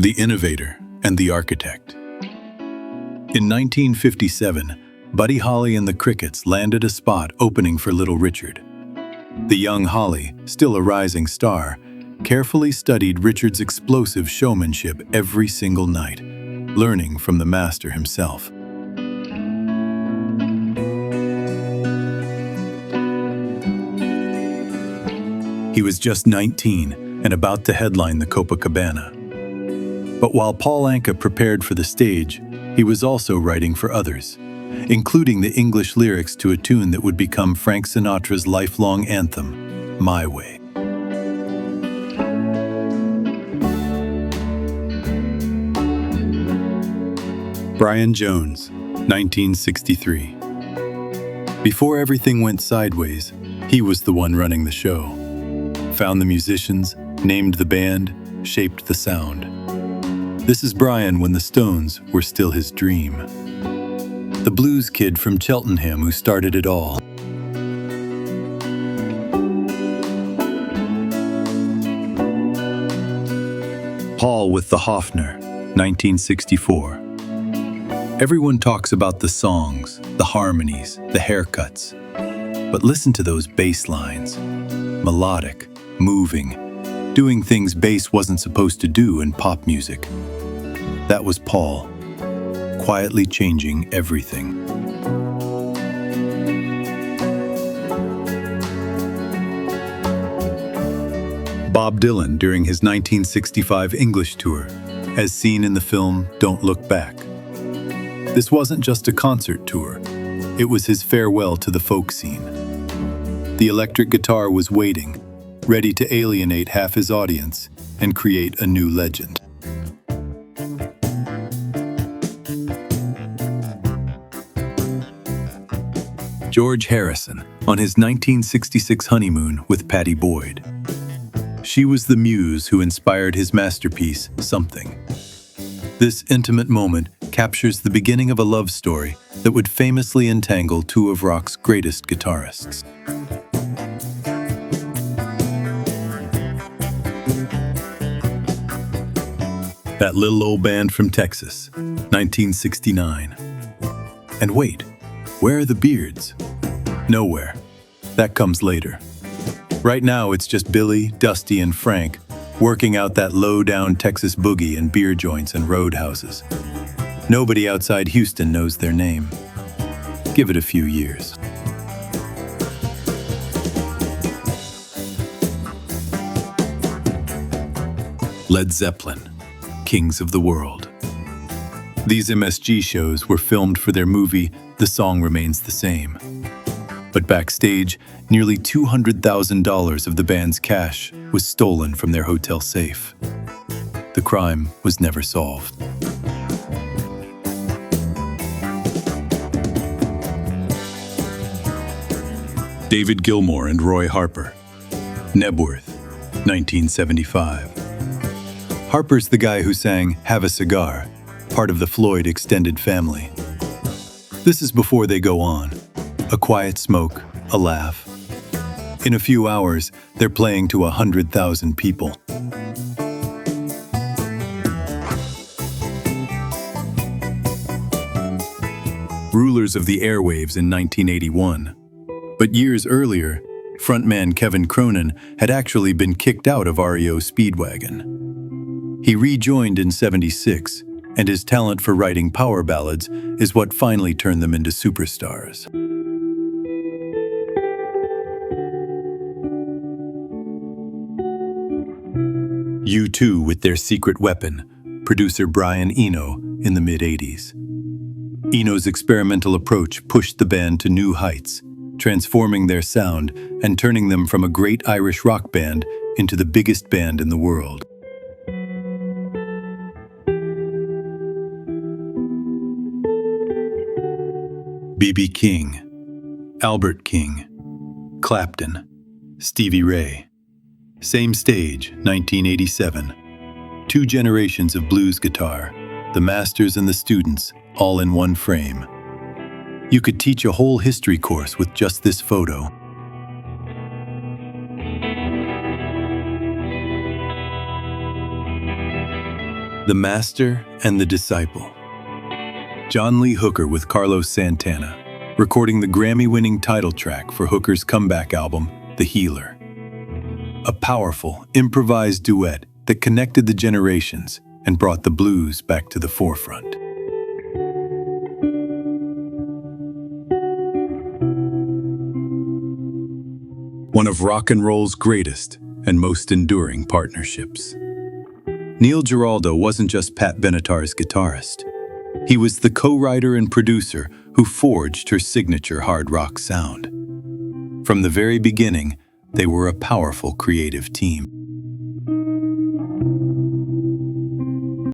the innovator and the architect. In 1957, Buddy Holly and the Crickets landed a spot opening for Little Richard. The young Holly, still a rising star, carefully studied Richard's explosive showmanship every single night, learning from the master himself. He was just 19 and about to headline the Copacabana. But while Paul Anka prepared for the stage, he was also writing for others, including the English lyrics to a tune that would become Frank Sinatra's lifelong anthem, My Way. Brian Jones, 1963. Before everything went sideways, he was the one running the show. Found the musicians, named the band, shaped the sound. This is Brian when the Stones were still his dream. The blues kid from Cheltenham who started it all. Paul with the Hofner, 1964. Everyone talks about the songs, the harmonies, the haircuts. But listen to those bass lines. Melodic, moving, doing things bass wasn't supposed to do in pop music. That was Paul, quietly changing everything. Bob Dylan during his 1965 English tour, as seen in the film Don't Look Back. This wasn't just a concert tour, it was his farewell to the folk scene. The electric guitar was waiting, ready to alienate half his audience and create a new legend. George Harrison on his 1966 honeymoon with Pattie Boyd. She was the muse who inspired his masterpiece, Something. This intimate moment captures the beginning of a love story that would famously entangle two of rock's greatest guitarists. That Little Old Band from Texas, 1969. And wait, where are the Beards? Nowhere. That comes later. Right now, it's just Billy, Dusty, and Frank working out that low-down Texas boogie in beer joints and roadhouses. Nobody outside Houston knows their name. Give it a few years. Led Zeppelin, Kings of the World. These MSG shows were filmed for their movie The Song Remains the Same. But backstage, nearly $200,000 of the band's cash was stolen from their hotel safe. The crime was never solved. David Gilmour and Roy Harper. Knebworth, 1975. Harper's the guy who sang Have a Cigar, part of the Floyd extended family. This is before they go on. A quiet smoke, a laugh. In a few hours, they're playing to 100,000 people. Rulers of the airwaves in 1981. But years earlier, frontman Kevin Cronin had actually been kicked out of REO Speedwagon. He rejoined in '76, and his talent for writing power ballads is what finally turned them into superstars. U2 with their secret weapon, producer Brian Eno, in the mid-'80s. Eno's experimental approach pushed the band to new heights, transforming their sound and turning them from a great Irish rock band into the biggest band in the world. B.B. King, Albert King, Clapton, Stevie Ray. Same stage, 1987. Two generations of blues guitar, the masters and the students, all in one frame. You could teach a whole history course with just this photo. The Master and the Disciple. John Lee Hooker with Carlos Santana, recording the Grammy-winning title track for Hooker's comeback album, The Healer. A powerful, improvised duet that connected the generations and brought the blues back to the forefront. One of rock and roll's greatest and most enduring partnerships. Neil Giraldo wasn't just Pat Benatar's guitarist. He was the co-writer and producer who forged her signature hard rock sound. From the very beginning, they were a powerful creative team.